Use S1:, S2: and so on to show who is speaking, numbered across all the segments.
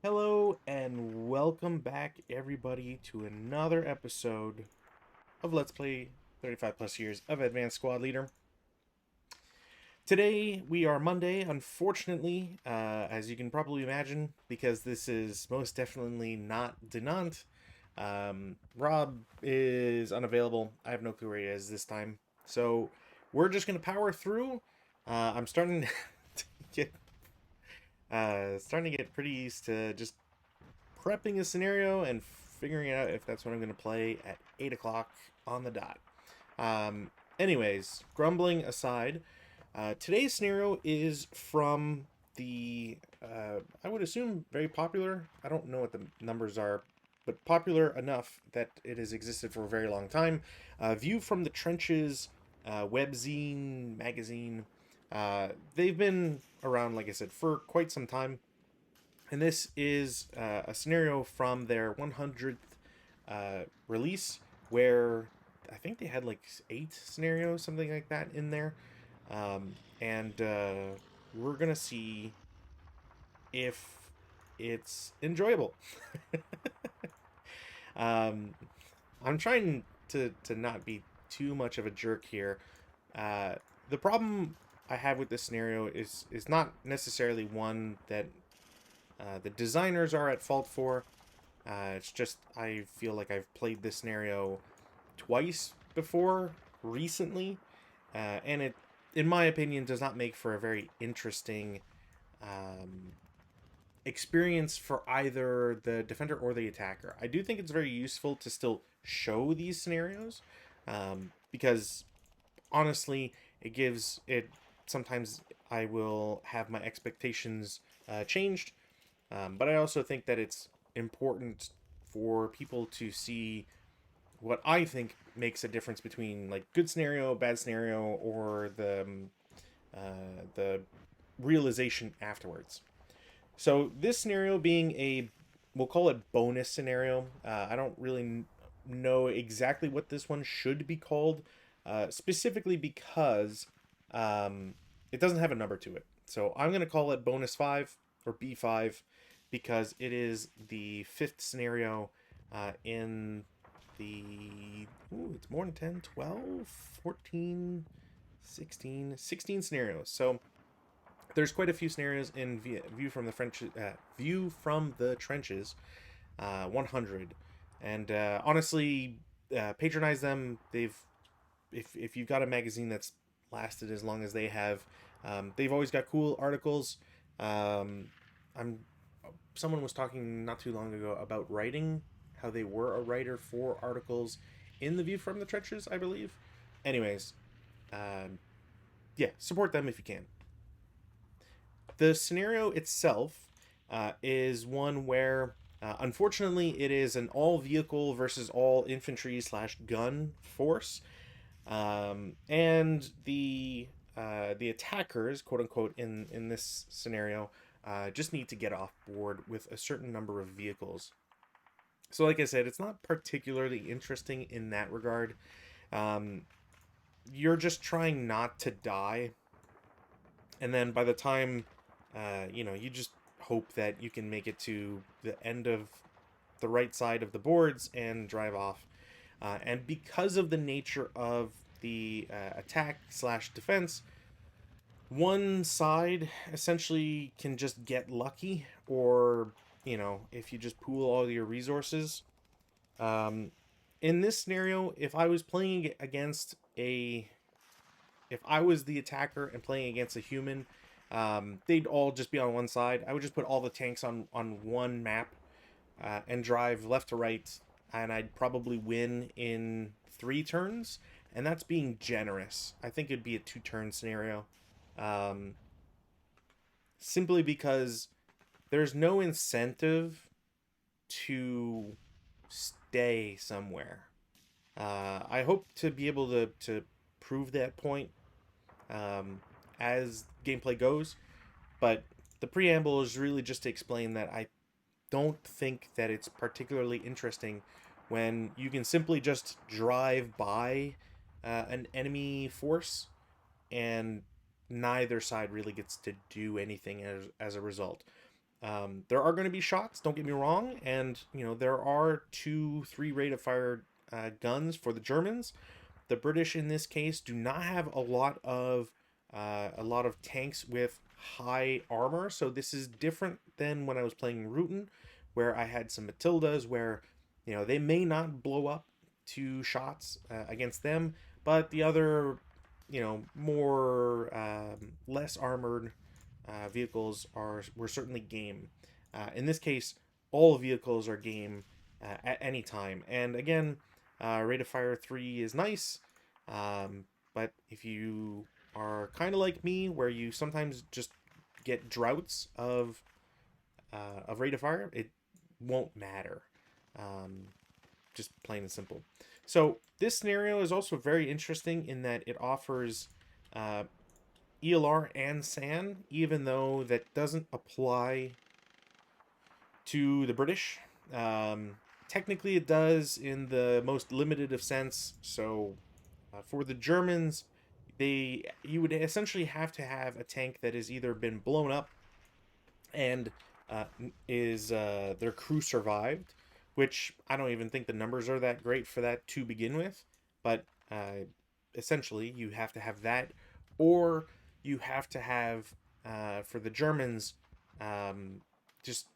S1: Hello and welcome back, everybody, to another episode of Let's Play 35 plus years of Advanced Squad Leader. Today we are Monday, unfortunately, as you can probably imagine, because this is most definitely not Denant. Rob is unavailable. I have no clue where he is this time, so we're just gonna power through. I'm starting to get pretty used to just prepping a scenario and figuring out if that's what I'm going to play at 8 o'clock on the dot. Anyways, grumbling aside, today's scenario is from I would assume, very popular. I don't know what the numbers are, but popular enough that it has existed for a very long time. View from the Trenches webzine, magazine. They've been around, like I said, for quite some time. And this is a scenario from their 100th release where I think they had like 8 scenarios, something like that, in there. And we're going to see if it's enjoyable. um, I'm trying to not be too much of a jerk here. Uh, the problem I have with this scenario is not necessarily one that the designers are at fault for. It's just I feel like I've played this scenario twice before recently, and it, in my opinion, does not make for a very interesting um, experience for either the defender or the attacker. I do think it's very useful to still show these scenarios, because honestly, it gives it. Sometimes I will have my expectations changed, but I also think that it's important for people to see what I think makes a difference between like good scenario, bad scenario, or the realization afterwards. So this scenario being we'll call it bonus scenario. I don't really know exactly what this one should be called, specifically because um, it doesn't have a number to it. So I'm going to call it bonus 5 or B5 because it is the 5th scenario in the, it's more than 10, 12, 14, 16, 16 scenarios. So there's quite a few scenarios in View from the Trenches 100, and honestly, patronize them. If you've got a magazine that's lasted as long as they have, they've always got cool articles. I'm Someone was talking not too long ago about writing, how they were a writer for articles in the View from the Trenches, I believe. Anyways, um, yeah, support them if you can. The scenario itself is one where, unfortunately, it is an all vehicle versus all infantry slash gun force, and the attackers, quote unquote, in this scenario, just need to get off board with a certain number of vehicles. So, like I said, it's not particularly interesting in that regard. Um, you're just trying not to die, and then by the time you just hope that you can make it to the end of the right side of the boards and drive off. And because of the nature of the attack slash defense, one side essentially can just get lucky, or if you just pool all your resources. Um, in this scenario, if I was the attacker and playing against a human, they'd all just be on one side. I would just put all the tanks on one map, and drive left to right, and I'd probably win in 3 turns, and that's being generous. I think it'd be a 2-turn scenario, um, simply because there's no incentive to stay somewhere. I hope to be able to prove that point as gameplay goes, but the preamble is really just to explain that I don't think that it's particularly interesting when you can simply just drive by an enemy force and neither side really gets to do anything as a result. There are going to be shots, don't get me wrong, and there are 2, 3 rate of fire guns for the Germans. The British in this case do not have a lot of tanks with high armor, so this is different than when I was playing Rutan, where I had some Matildas where they may not blow up 2 shots against them, but the other more less armored vehicles were certainly game. In this case, all vehicles are game at any time. And again, rate of fire 3 is nice, but if you are kind of like me, where you sometimes just get droughts of rate of fire, it won't matter. Um, just plain and simple. So this scenario is also very interesting in that it offers uh, ELR and SAN, even though that doesn't apply to the British. Technically, it does in the most limited of sense. So, for the Germans, you would essentially have to have a tank that has either been blown up and is their crew survived, which I don't even think the numbers are that great for that to begin with. But essentially, you have to have that, or you have to have for the Germans just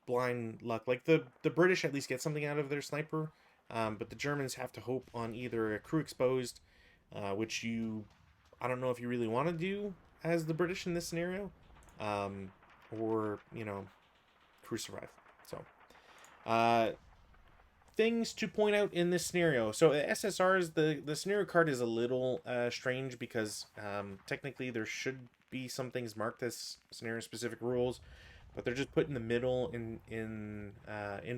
S1: blind luck. Like the British at least get something out of their sniper, but the Germans have to hope on either a crew exposed, which I don't know if you really want to do as the British in this scenario, or crew survive. So, uh, things to point out in this scenario. So SSRs, the scenario card is a little strange because technically there should be some things marked as scenario specific rules, but they're just put in the middle in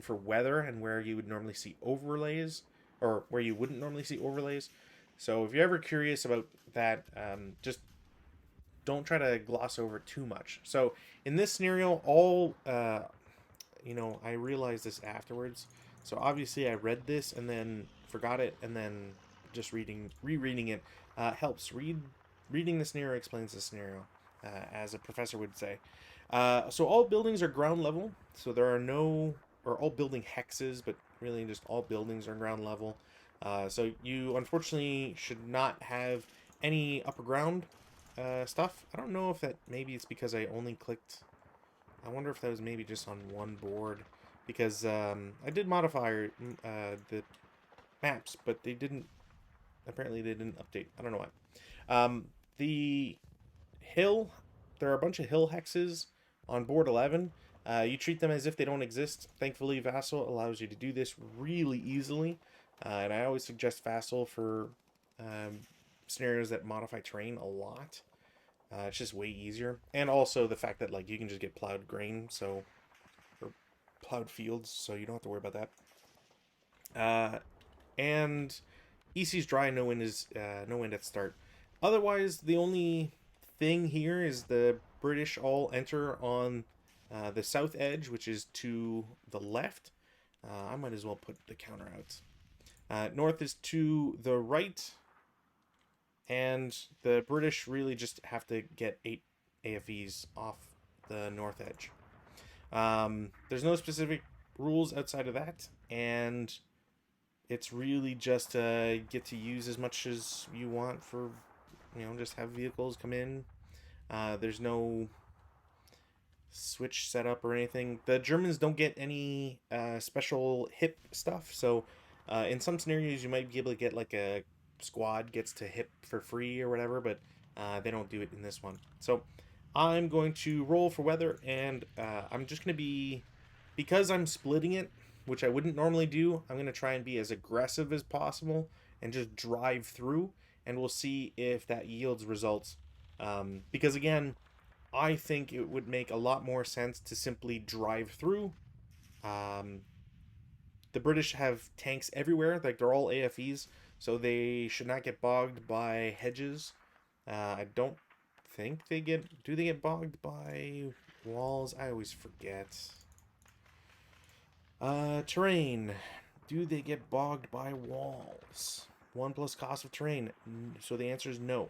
S1: for weather and where you would normally see overlays, or where you wouldn't normally see overlays. So if you're ever curious about that, just don't try to gloss over too much. So in this scenario, I realized this afterwards. So obviously I read this and then forgot it, and then just rereading it helps. Reading the scenario explains the scenario, as a professor would say. So all buildings are ground level. So there are no, or all building hexes, but really just all buildings are ground level. So you unfortunately should not have any upper ground stuff. I don't know if maybe it's because I only clicked. I wonder if that was maybe just on one board, because I did modify the maps, but apparently they didn't update. I don't know why. The hill, there are a bunch of hill hexes on board 11. You treat them as if they don't exist. Thankfully, Vassal allows you to do this really easily, and I always suggest Vassal for scenarios that modify terrain a lot. It's just way easier, and also the fact that you can just get plowed grain, or plowed fields, so you don't have to worry about that. And EC's dry, no wind at start. Otherwise, the only thing here is the British all enter on the south edge, which is to the left. I might as well put the counter out. North is to the right, and the British really just have to get 8 AFEs off the north edge. There's no specific rules outside of that, and it's really just get to use as much as you want for, just have vehicles come in. There's no switch setup or anything. The Germans don't get any special hip stuff, so in some scenarios you might be able to get a squad gets to hip for free or whatever, but they don't do it in this one. So I'm going to roll for weather, and I'm just going to be, because I'm splitting it, which I wouldn't normally do, I'm going to try and be as aggressive as possible and just drive through, and we'll see if that yields results. Because again, I think it would make a lot more sense to simply drive through. The British have tanks everywhere, they're all AFEs, so they should not get bogged by hedges. I don't think they get bogged by walls? I always forget. Terrain. Do they get bogged by walls? 1 plus cost of terrain. So the answer is no.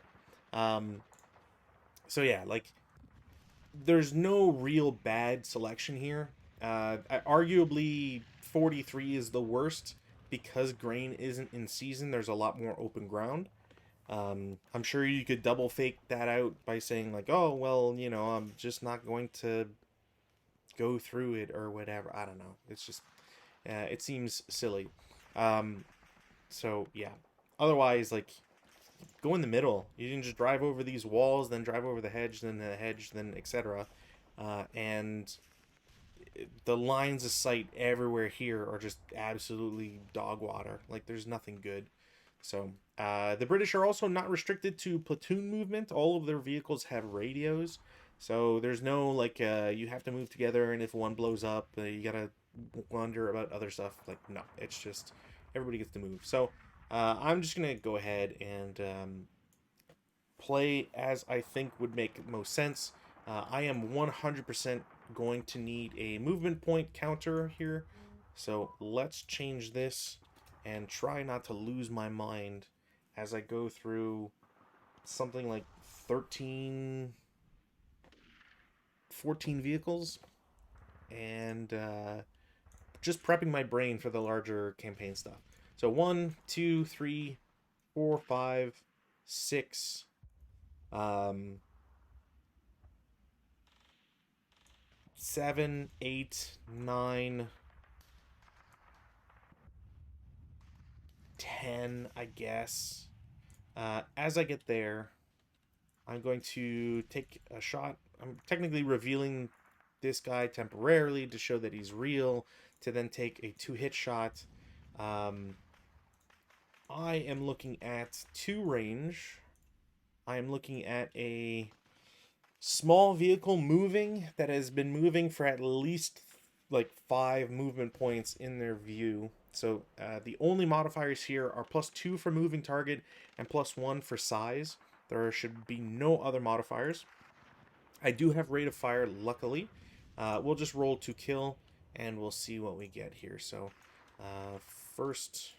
S1: So yeah, there's no real bad selection here. Arguably, 43 is the worst because grain isn't in season. There's a lot more open ground. I'm sure you could double fake that out by saying like, "Oh, well, I'm just not going to go through it or whatever." I don't know. It's just, it seems silly. Um, so yeah. Otherwise, like, go in the middle. You can just drive over these walls, then drive over the hedge, then etc. And the lines of sight everywhere here are just absolutely dog water. Like, there's nothing good. So the British are also not restricted to platoon movement. All of their vehicles have radios, so there's no like you have to move together, and if one blows up, you gotta wonder about other stuff. Like, no, it's just everybody gets to move. So I'm just gonna go ahead and play as I think would make most sense. I am 100% going to need a movement point counter here. So let's change this and try not to lose my mind as I go through something like 13, 14 vehicles and just prepping my brain for the larger campaign stuff. So 1, 2, 3, 4, 5, 6, um, 7, 8, 9, 10, I guess. As I get there, I'm going to take a shot. I'm technically revealing this guy temporarily to show that he's real, to then take a 2-hit shot. Um, I am looking at 2 range. I am looking at a small vehicle moving that has been moving for at least like 5 movement points in their view. So the only modifiers here are +2 for moving target and +1 for size. There should be no other modifiers. I do have rate of fire, luckily. We'll just roll to kill, and we'll see what we get here. So uh, first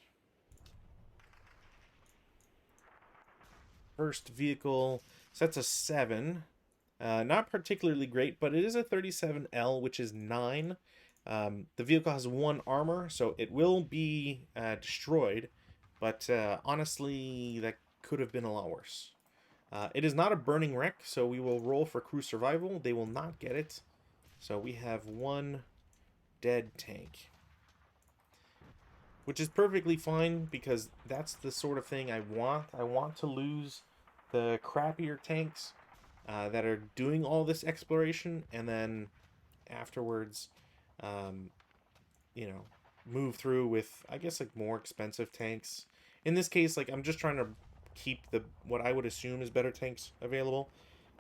S1: first vehicle, so that's a 7. Not particularly great, but it is a 37L, which is 9. The vehicle has 1 armor, so it will be destroyed, but honestly, that could have been a lot worse. It is not a burning wreck, so we will roll for crew survival. They will not get it. So we have 1 dead tank, which is perfectly fine because that's the sort of thing I want. I want to lose the crappier tanks that are doing all this exploration, and then afterwards, um, you know, move through with, I guess, like more expensive tanks. In this case, like, I'm just trying to keep the what I would assume is better tanks available.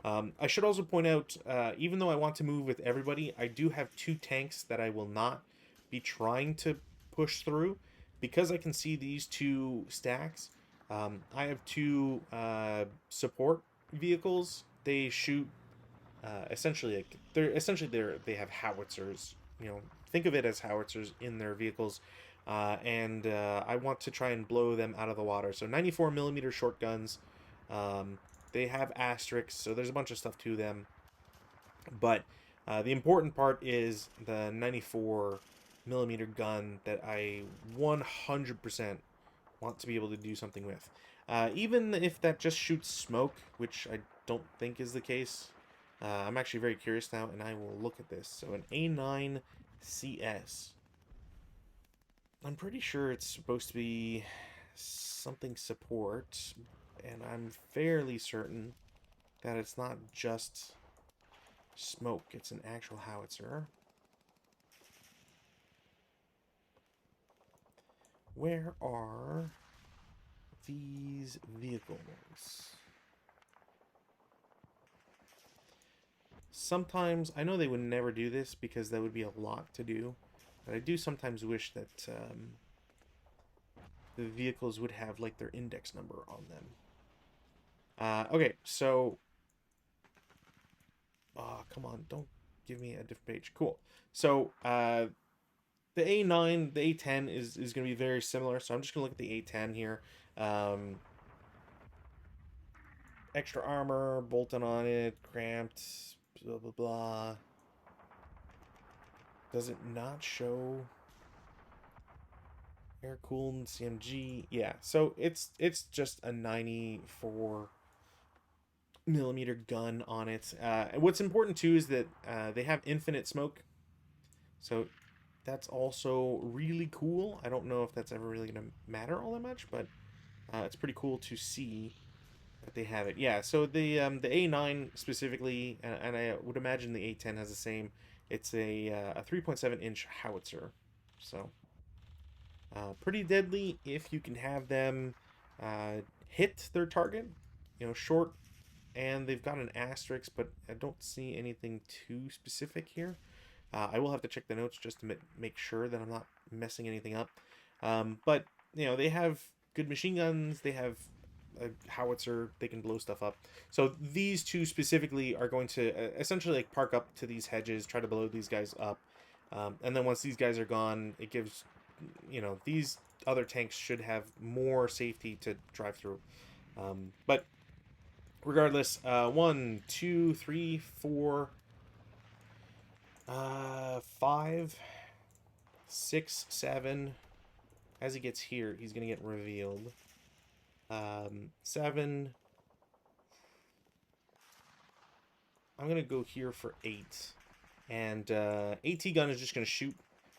S1: I should also point out, even though I want to move with everybody, I do have 2 tanks that I will not be trying to push through because I can see these 2 stacks. I have 2 support vehicles. They shoot essentially like they have howitzers. Think of it as howitzers in their vehicles, and I want to try and blow them out of the water. So 94mm short guns. They have asterisks, so there's a bunch of stuff to them. But the important part is the 94mm gun that I 100% want to be able to do something with. Even if that just shoots smoke, which I don't think is the case. I'm actually very curious now, and I will look at this. So an A9 CS. I'm pretty sure it's supposed to be something support, and I'm fairly certain that it's not just smoke. It's an actual howitzer. Where are these vehicles? Sometimes, I know they would never do this because that would be a lot to do, but I do sometimes wish that the vehicles would have like their index number on them. Okay, so oh, come on, don't give me a different page. Cool. So the A9, the A10 is going to be very similar. So I'm just going to look at the A10 here. Extra armor, bolted on it, cramped, blah, blah, blah. Does it not show air-cooled CMG? Yeah, so it's just a 94 millimeter gun on it. What's important too is that they have infinite smoke, so that's also really cool. I don't know if that's ever really gonna matter all that much, but it's pretty cool to see that they have it. Yeah, so the A9 specifically, and I would imagine the A10 has the same. It's a 3.7-inch howitzer, so pretty deadly if you can have them hit their target. You know, short, and they've got an asterisk, but I don't see anything too specific here. I will have to check the notes just to make sure that I'm not messing anything up. But you know, they have good machine guns. They have a howitzer. They can blow stuff up. So these two specifically are going to essentially like park up to these hedges, try to blow these guys up, and then once these guys are gone, it gives, you know, these other tanks should have more safety to drive through. But regardless, 1, 2, 3, 4, 5, 6, 7. As he gets here, he's gonna get revealed. 7. I'm gonna go here for 8, and AT gun is just gonna shoot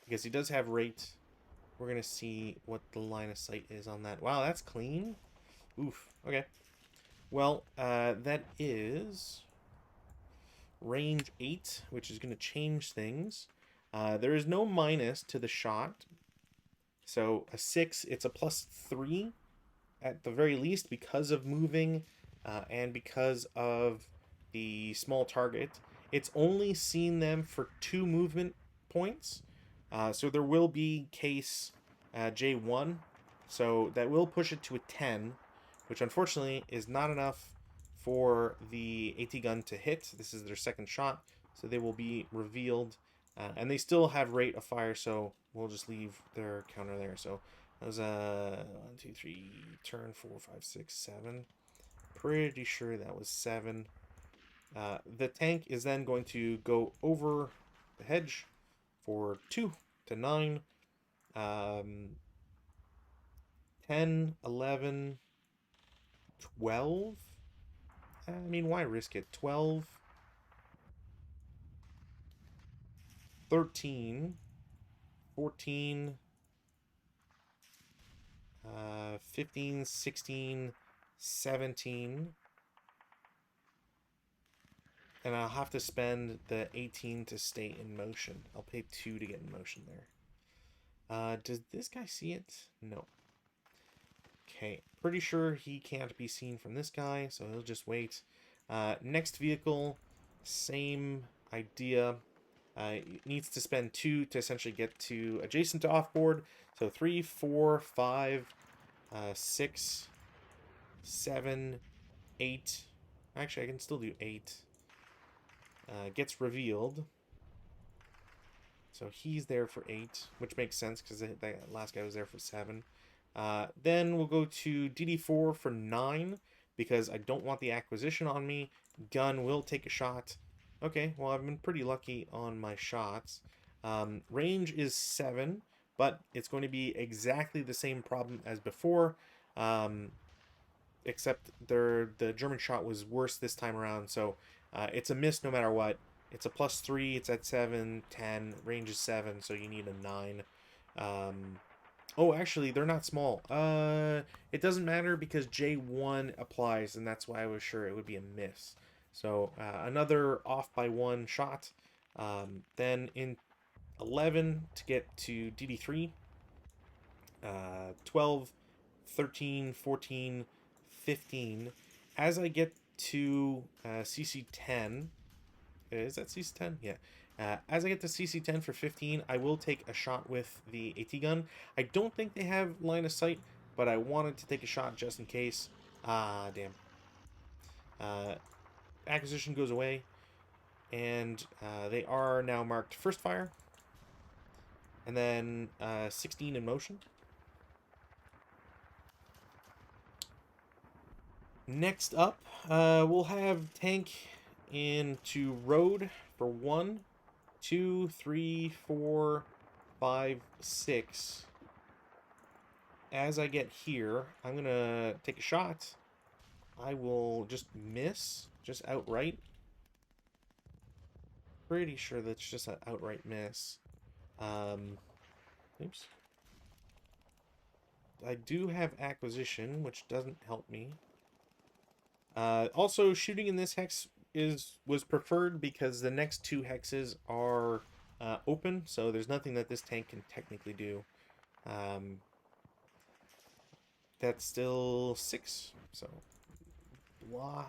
S1: because he does have rate. We're gonna see what the line of sight is on that. Wow, that's clean. Oof. Okay. Well, that is range 8, which is going to change things. There is no minus to the shot. So a 6, it's a +3 at the very least because of moving and because of the small target. It's only seen them for 2 movement points. So there will be case J1. So that will push it to a 10, which unfortunately is not enough for the AT gun to hit. This is their second shot, so they will be revealed. And they still have rate of fire, so we'll just leave their counter there. So that was 1, 2, 3, turn 4, 5, 6, 7. Pretty sure that was 7. The tank is then going to go over the hedge for 2 to 9. 10, 11, 12. I mean, why risk it? 12, 13, 14, 15, 16, 17. And I'll have to spend the 18 to stay in motion. I'll pay 2 to get in motion there. Does this guy see it? No. Okay, pretty sure he can't be seen from this guy, so he'll just wait. Next vehicle, same idea. It needs to spend 2 to essentially get to adjacent to offboard. So 3, 4, 5, 6, 7, 8. Actually, I can still do 8. Gets revealed. So he's there for 8, which makes sense because that last guy was there for 7. Then we'll go to DD4 for 9 because I don't want the acquisition on me. Gun will take a shot. Okay, well, I've been pretty lucky on my shots. Range is 7, but it's going to be exactly the same problem as before, except the German shot was worse this time around, so it's a miss no matter what. It's a +3, it's at 7, 10, range is 7, so you need a 9. Oh, actually, they're not small. It doesn't matter because J1 applies, and that's why I was sure it would be a miss. So, another off by 1 shot. Then in 11 to get to DD3. 12, 13, 14, 15. As I get to CC10, is that CC10? Yeah. As I get to CC10 for 15, I will take a shot with the AT gun. I don't think they have line of sight, but I wanted to take a shot just in case. Damn. Acquisition goes away, and they are now marked first fire, and then 16 in motion. Next up, we'll have tank into road for 1, 2, 3, 4, 5, 6. As I get here, I'm going to take a shot. I will just miss, just outright. Pretty sure that's just an outright miss. Oops. I do have acquisition, which doesn't help me. Also, shooting in this hex was preferred because the next 2 hexes are open, so there's nothing that this tank can technically do. That's still 6, so blah.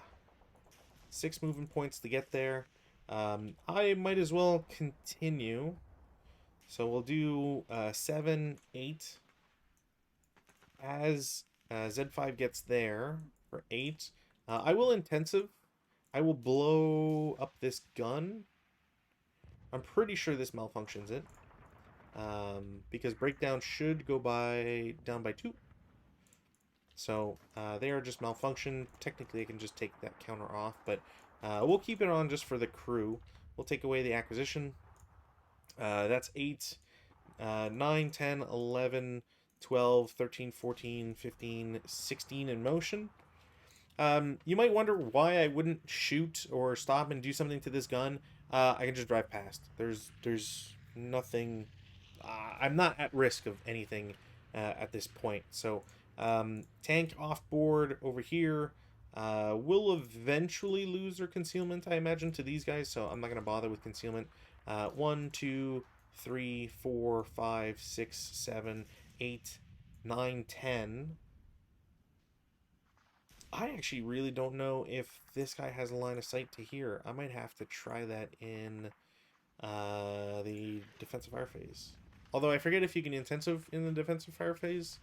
S1: 6 moving points to get there. I might as well continue. So we'll do 7, 8. As Z5 gets there for 8, I will intensive. I will blow up this gun. I'm pretty sure this malfunctions it. Because breakdown should go down by 2. So they are just malfunction. Technically, I can just take that counter off, but we'll keep it on just for the crew. We'll take away the acquisition. That's 8, 9, 10, 11, 12, 13, 14, 15, 16 in motion. You might wonder why I wouldn't shoot or stop and do something to this gun. I can just drive past. There's nothing. I'm not at risk of anything at this point. So tank off board over here. Will eventually lose their concealment, I imagine, to these guys. So I'm not gonna bother with concealment. 1, 2, 3, 4, 5, 6, 7, 8, 9, 10. I actually really don't know if this guy has a line of sight to here. I might have to try that in the defensive fire phase. Although I forget if you can intensive in the defensive fire phase.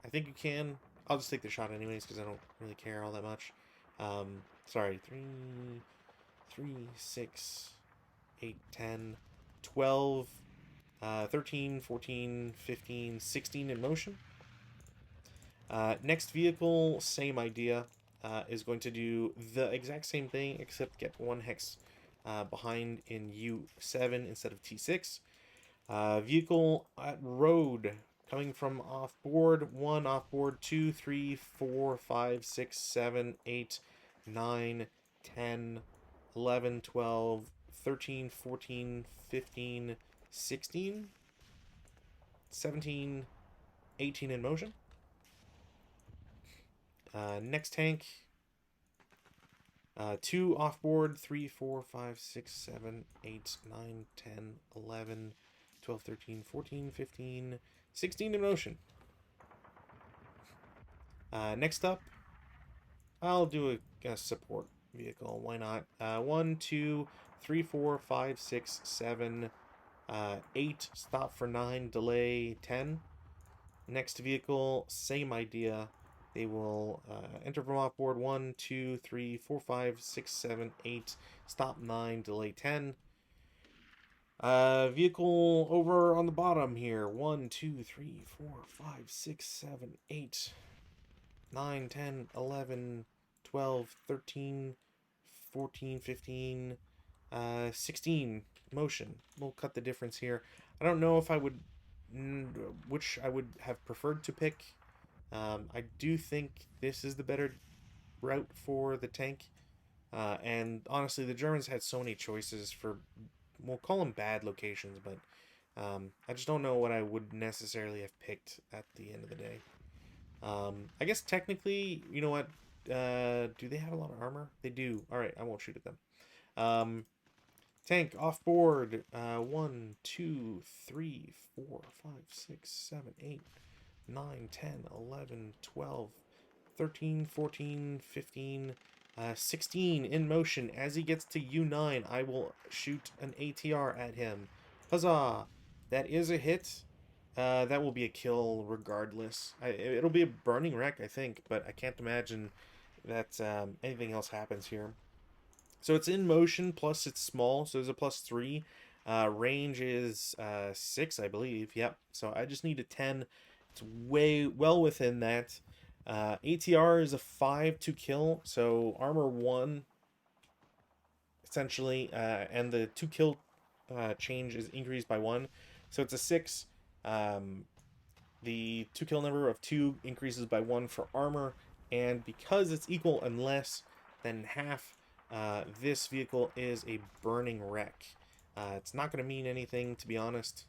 S1: I think you can. I'll just take the shot anyways because I don't really care all that much. Sorry, 3, 6, 8, 10, 12, 13, 14, 15, 16 in motion. Next vehicle, same idea, is going to do the exact same thing except get 1 hex behind in U7 instead of T6. Vehicle at road, coming from off board, 1 off board, 2, 3, 4, 5, 6, 7, 8, 9, 10, 11, 12, 13, 14, 15, 16, 17, 18 in motion. Next tank, 2 off board, 3, 4, 5, 6, 7, 8, 9, 10, 11, 12, 13, 14, 15, 16 in motion. Next up, I'll do a support vehicle. Why not? 1, 2, 3, 4, 5, 6, 7, 8. Stop for 9. Delay 10. Next vehicle, same idea. They will enter from off board 1, 2, 3, 4, 5, 6, 7, 8. Stop 9. Delay 10. Vehicle over on the bottom here. 1, 2, 3, 4, 5, 6, 7, 8, 9, 10, 11, 12, 13, 14, 15, 16. Motion. We'll cut the difference here. I don't know if I would, which I would have preferred to pick. I do think this is the better route for the tank. And honestly, the Germans had so many choices for, we'll call them bad locations, but I just don't know what I would necessarily have picked at the end of the day. I guess technically, you know what? Do they have a lot of armor? They do. Alright, I won't shoot at them. Tank off board. 1, 2, 3, 4, 5, 6, 7, 8, 9, 10, 11, 12, 13, 14, 15, 16 in motion. As he gets to U9, I will shoot an ATR at him. Huzzah! That is a hit. That will be a kill regardless. It'll be a burning wreck, I think, but I can't imagine that anything else happens here. So it's in motion, plus it's small, so there's a +3. Range is 6, I believe. Yep, so I just need a 10. It's way well within that. ATR is a 5 to kill, so armor 1 essentially, and the 2 kill change is increased by 1. So it's a 6. Um, the 2 kill number of 2 increases by 1 for armor, and because it's equal and less than half, this vehicle is a burning wreck. It's not going to mean anything, to be honest.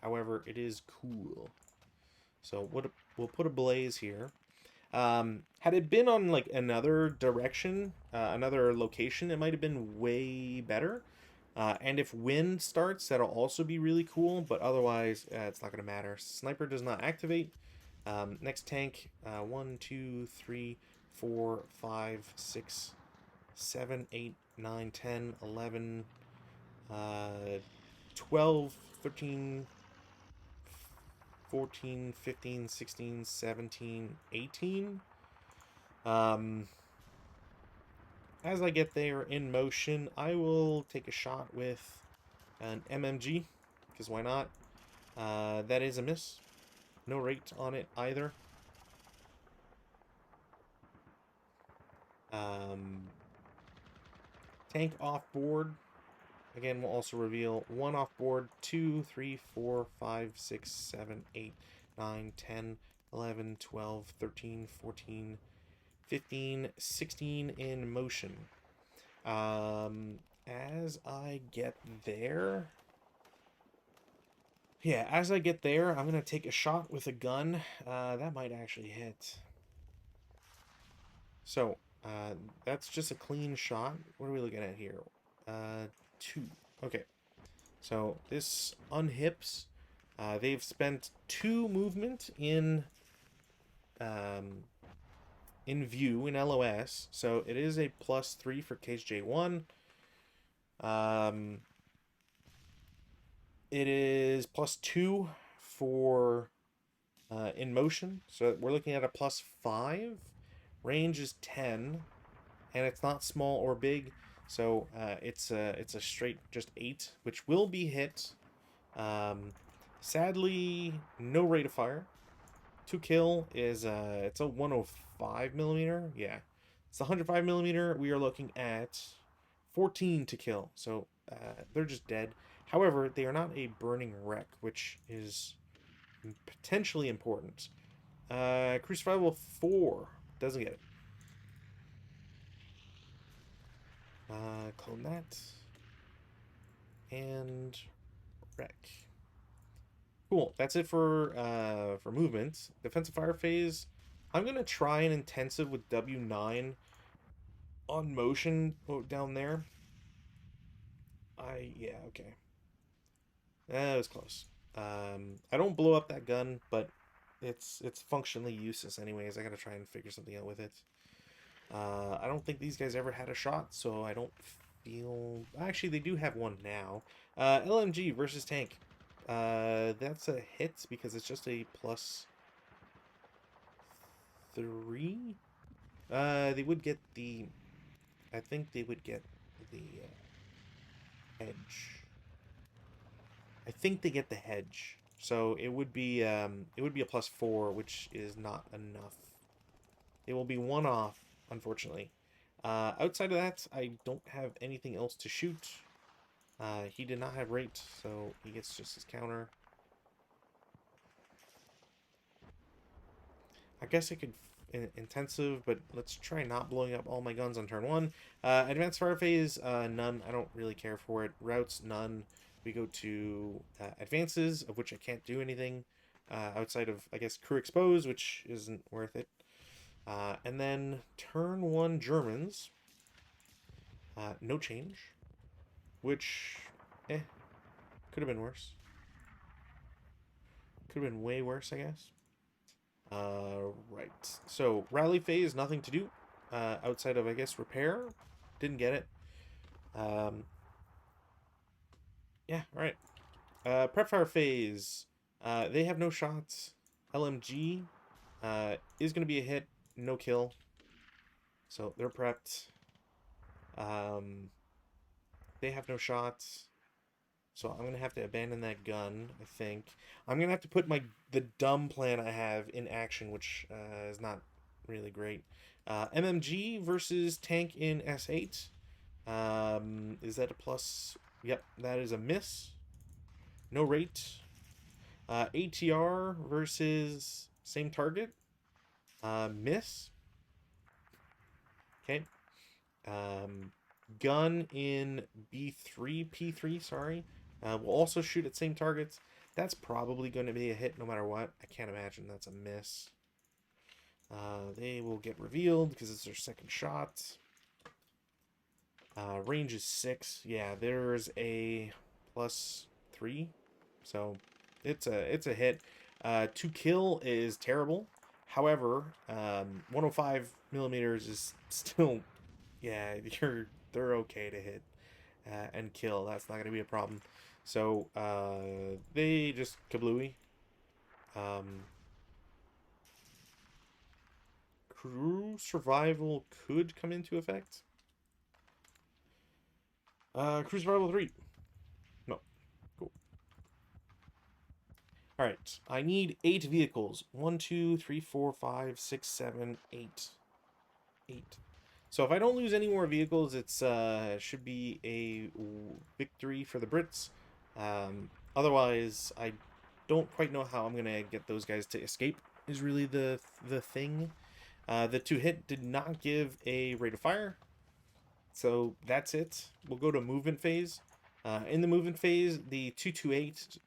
S1: However, it is cool. So we'll put a blaze here. Had it been on like another direction, another location, it might have been way better. And if wind starts, that'll also be really cool, but otherwise, it's not going to matter. Sniper does not activate. Next tank, 1, 2, 3, 4, 5, 6, 7, 8, 9, 10, 11, 12, 13, 14, 15, 16, 17, 18. As I get there in motion, I will take a shot with an MMG, because why not? That is a miss. No rate on it either. Tank off board. Again, we'll also reveal 1 off board, 2, 3, 4, 5, 6, 7, 8, 9, 10, 11, 12, 13, 14, 15, 16 in motion. As I get there... Yeah, as I get there, I'm going to take a shot with a gun. That might actually hit. So, that's just a clean shot. What are we looking at here? 2. Okay. So, this unhips. They've spent 2 movement in view, in LOS. So, it is a +3 for case J1. It is +2 for in motion. So we're looking at a +5. Range is 10, and it's not small or big. So it's a straight just 8, which will be hit. Sadly, no rate of fire. 2 kill is it's a 105 millimeter. Yeah, it's 105 millimeter. We are looking at 14 to kill. So they're just dead. However, they are not a burning wreck, which is potentially important. Crew survival 4 doesn't get it. Clone that and wreck. Cool. That's it for movement. Defensive fire phase. I'm gonna try an intensive with W9 on motion down there. Yeah, okay. That was close. I don't blow up that gun, but it's functionally useless anyways. I gotta try and figure something out with it. I don't think these guys ever had a shot, so I don't feel... Actually, they do have one now. LMG versus tank. That's a hit because it's just a +3. They would get the... I think they would get the hedge. I think they get the hedge. So it would be a +4, which is not enough. It will be 1 off, unfortunately. Outside of that, I don't have anything else to shoot. He did not have rate, so he gets just his counter. I guess I could intensive, but let's try not blowing up all my guns on turn 1. Advanced fire phase, none. I don't really care for it. Routes, none. We go to advances, of which I can't do anything outside of, I guess, crew expose, which isn't worth it. And then turn 1 Germans. No change. Which, could have been worse. Could have been way worse, I guess. Right. So, rally phase, nothing to do. Outside of, I guess, repair. Didn't get it. Yeah, alright. Prep fire phase. They have no shots. LMG is going to be a hit. No kill. So, they're prepped. They have no shots. So I'm going to have to abandon that gun, I think. I'm going to have to put the dumb plan I have in action, which is not really great. MMG versus tank in S8. Is that a plus? Yep, that is a miss. No rate. ATR versus same target. Miss. Okay. Um, gun in B3, P3, sorry. Will also shoot at same targets. That's probably going to be a hit no matter what. I can't imagine that's a miss. They will get revealed because it's their second shot. Range is 6. Yeah, there's a +3. So it's a hit. To kill is terrible. However, 105 millimeters is still, yeah, they're okay to hit and kill. That's not going to be a problem. So they just kablooey. Crew survival could come into effect. Crew survival 3. No. Cool. All right. I need 8 vehicles. 1, 2, 3, 4, 5, 6, 7, 8. 8. So if I don't lose any more vehicles, it's should be a victory for the Brits. Otherwise, I don't quite know how I'm gonna get those guys to escape. Is really the thing. The 2 hit did not give a rate of fire, so that's it. We'll go to movement phase. In the movement phase, the 228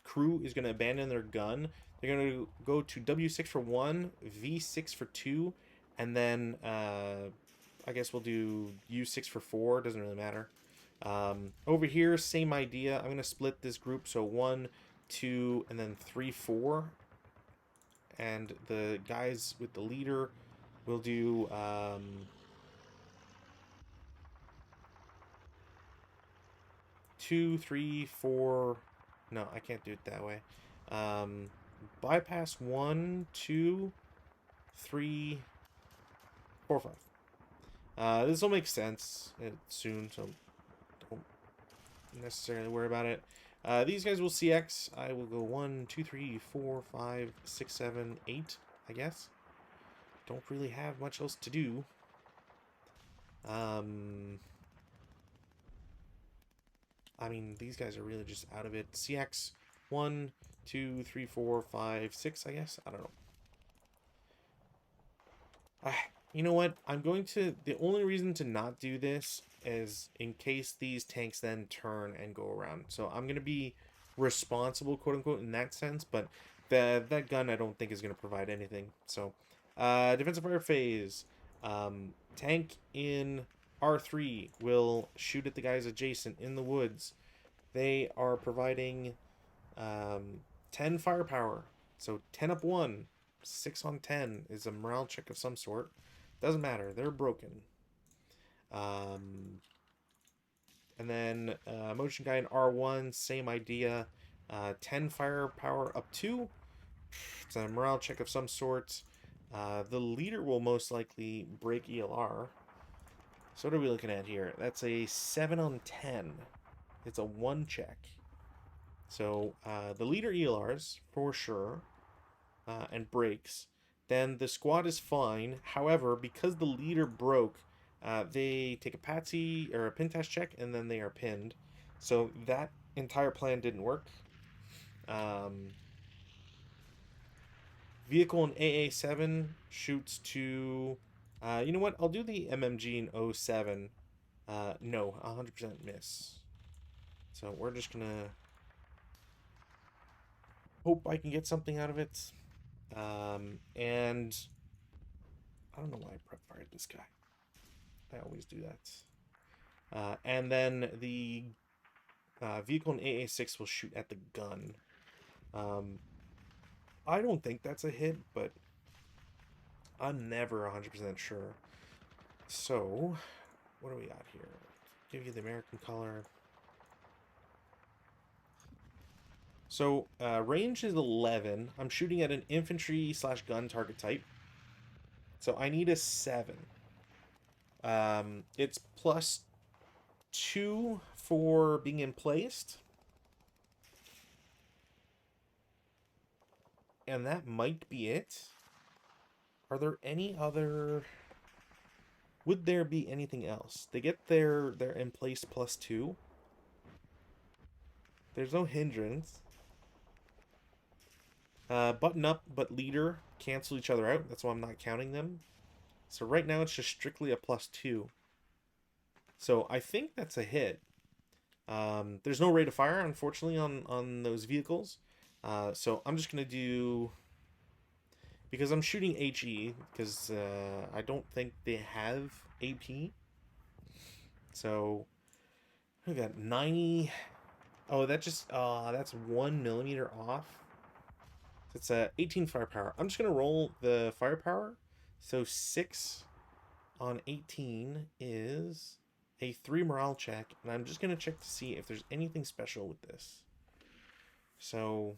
S1: crew is going to abandon their gun. They're going to go to W6 for 1, V6 for 2, and then I guess we'll do U6 for 4. Doesn't really matter. Over here, same idea. I'm going to split this group, so 1, 2, and then 3, 4. And the guys with the leader will do 2, 3, 4. No, I can't do it that way. Bypass 1, 2, 3, 4, 5. This will make sense soon, so don't necessarily worry about it. These guys will CX. I will go 1, 2, 3, 4, 5, 6, 7, 8, I guess. Don't really have much else to do. I mean, these guys are really just out of it. CX 1, 2, 3, 4, 5, 6, I guess. I don't know. You know what? I'm going to... The only reason to not do this is in case these tanks then turn and go around. So I'm going to be responsible, quote-unquote, in that sense. But that gun, I don't think, is going to provide anything. So, defensive fire phase. Tank in R3 will shoot at the guys adjacent in the woods. They are providing 10 firepower. So 10 up 1. 6 on 10 is a morale check of some sort. Doesn't matter. They're broken. And then motion guy in R1, same idea. 10 firepower up 2. It's a morale check of some sort. The leader will most likely break ELR. So what are we looking at here? That's a 7 on 10. It's a 1 check. So the leader ELRs, for sure, and breaks. Then the squad is fine. However, because the leader broke, they take a patsy or a pin test check, and then they are pinned. So that entire plan didn't work. Vehicle in AA7 shoots to... you know what? I'll do the MMG in 07. No, 100% miss. So we're just going to hope I can get something out of it. And I don't know why I prep fired this guy. I always do that. And then the vehicle in AA6 will shoot at the gun. I don't think that's a hit, but I'm never 100% sure. So, what do we got here? Give you the American color. So, range is 11. I'm shooting at an infantry/gun target type. So, I need a 7. It's +2 for being emplaced. And that might be it. Are there any other... Would there be anything else? They get their in place +2. There's no hindrance. Button up but leader cancel each other out. That's why I'm not counting them. So right now it's just strictly a +2. So I think that's a hit. There's no rate of fire, unfortunately, on those vehicles. So I'm just going to do... Because I'm shooting HE, because I don't think they have AP. So we got 90... Oh, that's 1 millimeter off. It's 18 firepower. I'm just going to roll the firepower. So 6 on 18 is a 3 morale check. And I'm just going to check to see if there's anything special with this. So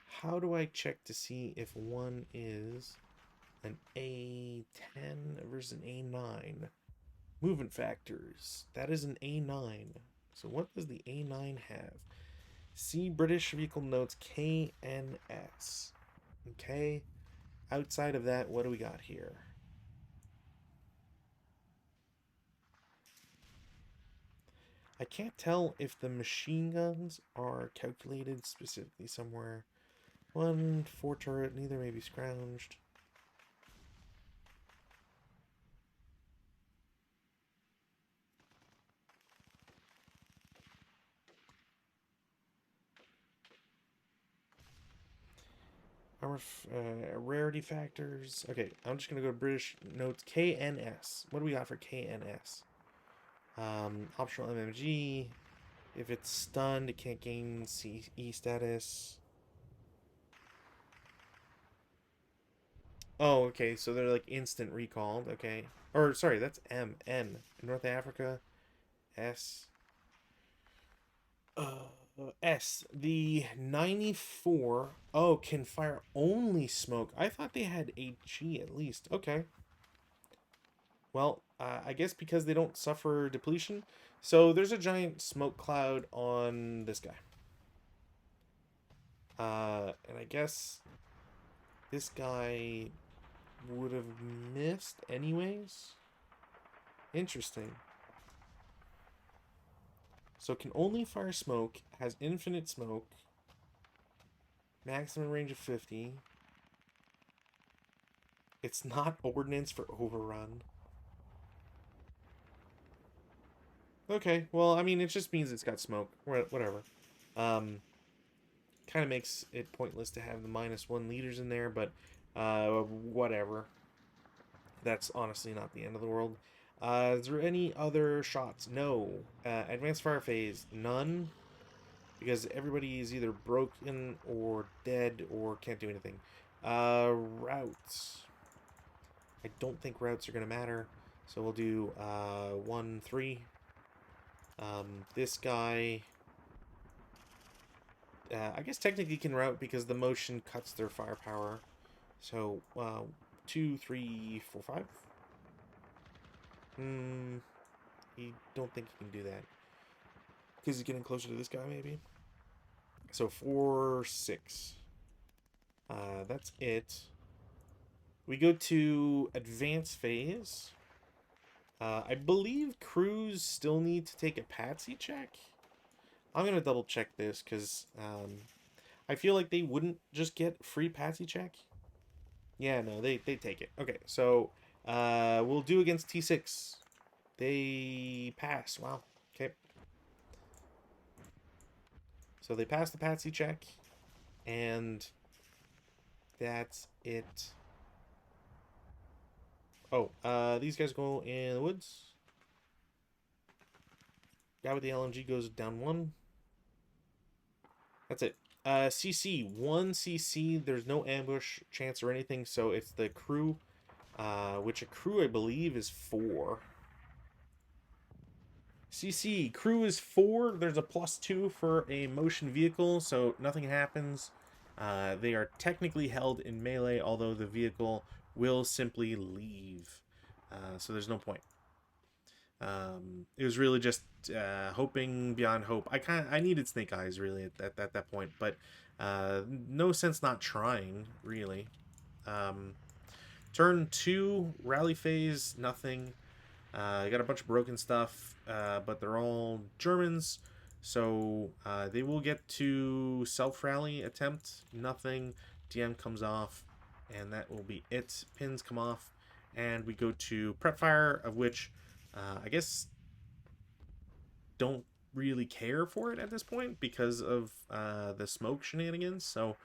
S1: how do I check to see if one is an A10 versus an A9? Movement factors. That is an A9. So what does the A9 have? See British vehicle notes KNS. Okay. Outside of that, what do we got here? I can't tell if the machine guns are calculated specifically somewhere. 1, 4 turret, neither may be scrounged. Armor rarity factors. Okay, I'm just gonna go to British notes KNS. What do we got for KNS? Optional MMG. If it's stunned, it can't gain CE status. Oh, okay, so they're like instant recalled. Okay, or sorry, that's N. North Africa. S. S. The 94. Oh, can fire only smoke. I thought they had HE at least. Okay. Well, I guess because they don't suffer depletion. So there's a giant smoke cloud on this guy. And I guess this guy would have missed anyways. Interesting. So can only fire smoke, has infinite smoke, maximum range of 50. It's not ordnance for overrun. Okay, well, I mean, it just means it's got smoke. Whatever. Kind of makes it pointless to have the -1 liters in there, but whatever. That's honestly not the end of the world. Is there any other shots? No. Advanced fire phase? None. Because everybody is either broken or dead or can't do anything. Routes. I don't think routes are going to matter. So we'll do 1, 3. This guy... I guess technically can route because the motion cuts their firepower. So, 2, 3, 4, 5. I don't think he can do that. Because he's getting closer to this guy, maybe. So, 4, 6. That's it. We go to advanced phase. I believe crews still need to take a patsy check. I'm going to double check this because I feel like they wouldn't just get free patsy check. Yeah, no, they take it. Okay, so we'll do against T6. They pass. Wow. Okay. So they pass the patsy check, and that's it. Oh, these guys go in the woods. Guy with the LMG goes down 1. That's it. CC, 1 CC. There's no ambush chance or anything, so it's the crew, which a crew I believe is 4. CC, crew is 4. There's a +2 for a motion vehicle, so nothing happens. They are technically held in melee, although the vehicle will simply leave. So there's no point. It was really just hoping beyond hope. I needed Snake Eyes really at that point, but no sense not trying really. Turn 2, rally phase, nothing. I got a bunch of broken stuff, but they're all Germans, so they will get to self-rally attempt, nothing. DM comes off, and that will be it. Pins come off, and we go to prep fire, of which I guess don't really care for it at this point because of the smoke shenanigans. So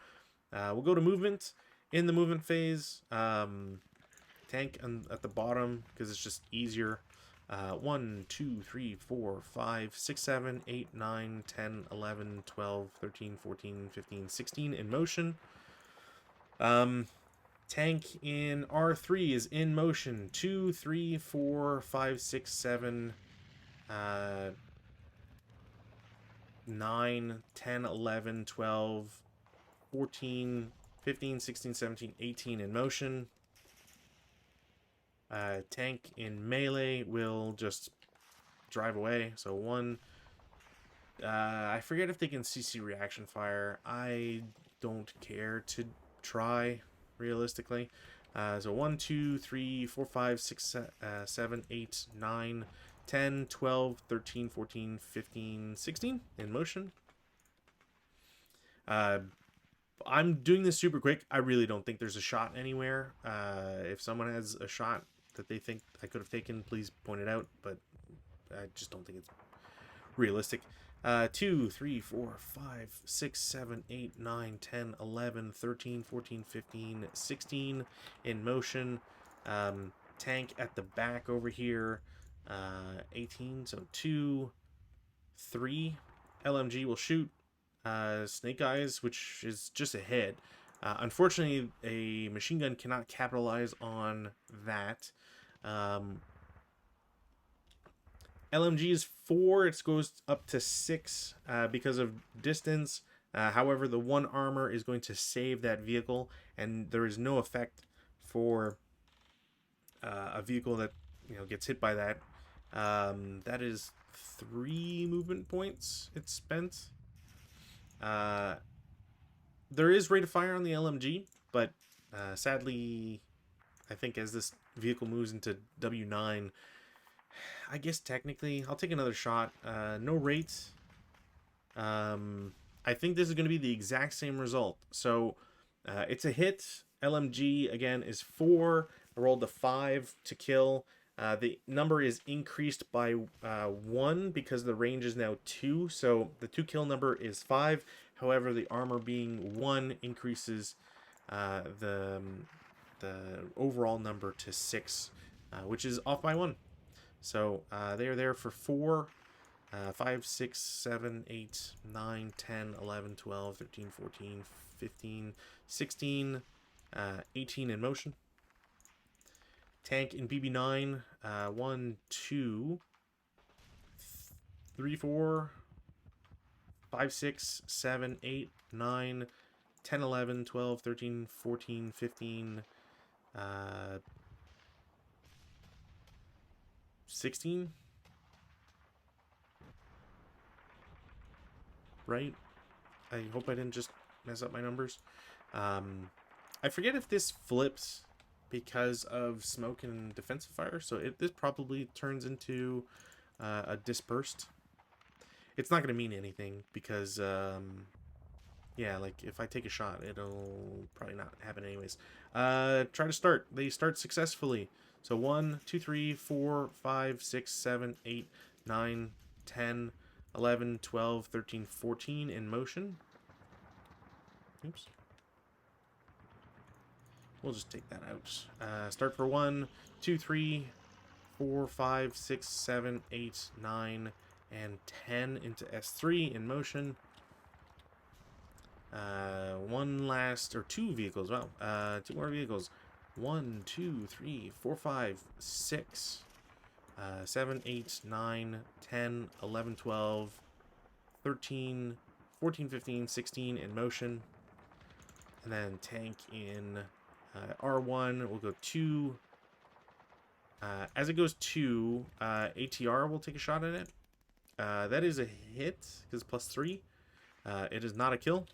S1: we'll go to movement. In the movement phase, tank at the bottom because it's just easier. 1, 2, 3, 4, 5, 6, 7, 8, 9, 10, 11, 12, 13, 14, 15, 16 in motion. Tank in R3 is in motion. 2, 3, 4, 5, 6, 7, 9, 10, 11, 12, 14, 15, 16, 17, 18 in motion. Tank in melee will just drive away. So 1. I forget if they can CC reaction fire. I don't care to try, realistically. So 1, 2, 3, 4, 5, 6, 7, 8, 9, 10, 12, 13, 14, 15, 16 in motion. I'm doing this super quick. I really don't think there's a shot anywhere. If someone has a shot that they think I could have taken, please point it out, but I just don't think it's realistic. 2, 3, 4, 5, 6, 7, 8, 9, 10, 11, 13, 14, 15, 16 in motion. Tank at the back over here. 18, so 2, 3. LMG will shoot. Snake Eyes, which is just a hit. Unfortunately, a machine gun cannot capitalize on that. LMG is 4. It goes up to 6 because of distance. However, the 1 armor is going to save that vehicle, and there is no effect for a vehicle that gets hit by that. That is 3 movement points it's spent. There is rate of fire on the LMG, but sadly, I think as this vehicle moves into W9, I guess technically I'll take another shot. No rate. I think this is going to be the exact same result. So it's a hit. LMG again is 4. I rolled a 5 to kill. The number is increased by 1 because the range is now 2. So the 2 kill number is 5. However, the armor being 1 increases the overall number to 6, which is off by 1. So they are there for 4, 5, 6, 7, 8, 9, 10, 11, 12, 13, 14, 15, 16, 18 in motion. Tank in BB9, 1, 2, 3, 4, 5, 6, 7, 8, 9, 10, 11, 12, 13, 14, 15, 16? Right? I hope I didn't just mess up my numbers. I forget if this flips because of smoke and defensive fire, so this probably turns into a dispersed. It's not going to mean anything because, yeah, like if I take a shot, it'll probably not happen anyways. Try to start. They start successfully. So 1, 2, 3, 4, 5, 6, 7, 8, 9, 10, 11, 12, 13, 14 in motion. Oops. We'll just take that out. Start for 1, 2, 3, 4, 5, 6, 7, 8, 9, and 10 into S3 in motion. One last, or 2 vehicles. Wow. 2 more vehicles. 1, 2, 3, 4, 5, 6, 7, 8, 9, 10, 11, 12, 13, 14, 15, 16 in motion. And then tank in R1 will go 2. As it goes 2, ATR will take a shot at it. That is a hit because +3. It is not a kill.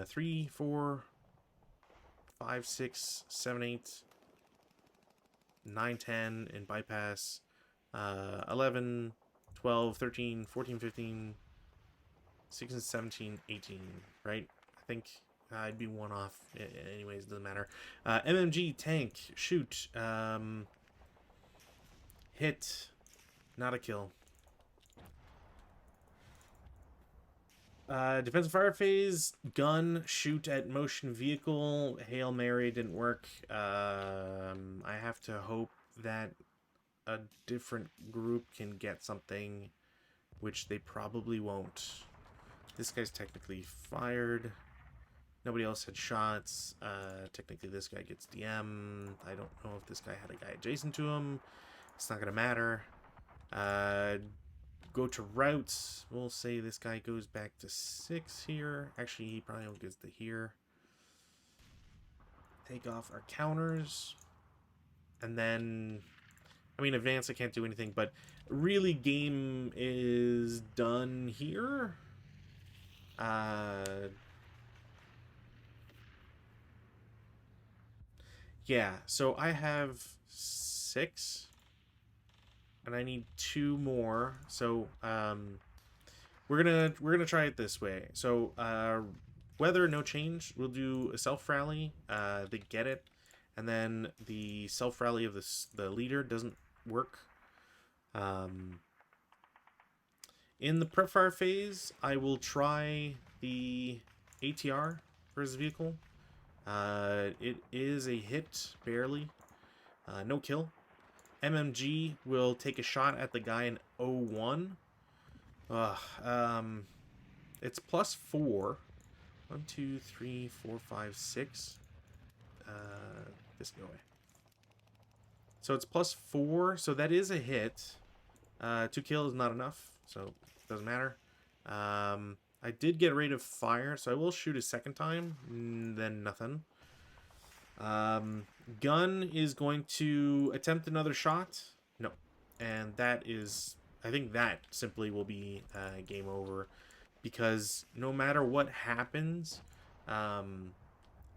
S1: 3, 4, 5, 6, 7, 8, 9, 10 in bypass. 11, 12, 13, 14, 15, 16, 17, 18, right? I think I'd be one off. Anyways, doesn't matter. MMG, tank, shoot. Hit. Not a kill. Defensive fire phase, gun, shoot at motion vehicle, Hail Mary didn't work. I have to hope that a different group can get something, which they probably won't. This guy's technically fired. Nobody else had shots. Technically this guy gets DM. I don't know if this guy had a guy adjacent to him. It's not gonna matter. Go to routes. We'll say this guy goes back to 6 here. Actually, he probably only gets to here. Take off our counters. And then, I mean, advance, I can't do anything, but really game is done here. Yeah, so I have 6. And I need 2 more. So we're gonna try it this way. So weather no change. We'll do a self rally. They get it, and then the self rally of the leader doesn't work. In the prep fire phase, I will try the ATR for his vehicle. It is a hit, barely. No kill. MMG will take a shot at the guy in 01. It's plus 4. 1, 2, 3, 4, 5, 6. This guy. So it's plus 4. So that is a hit. 2 kill is not enough. So it doesn't matter. I did get rate of fire. So I will shoot a second time. Then nothing. Gun is going to attempt another shot. No. And that is, I think that simply will be game over, because no matter what happens,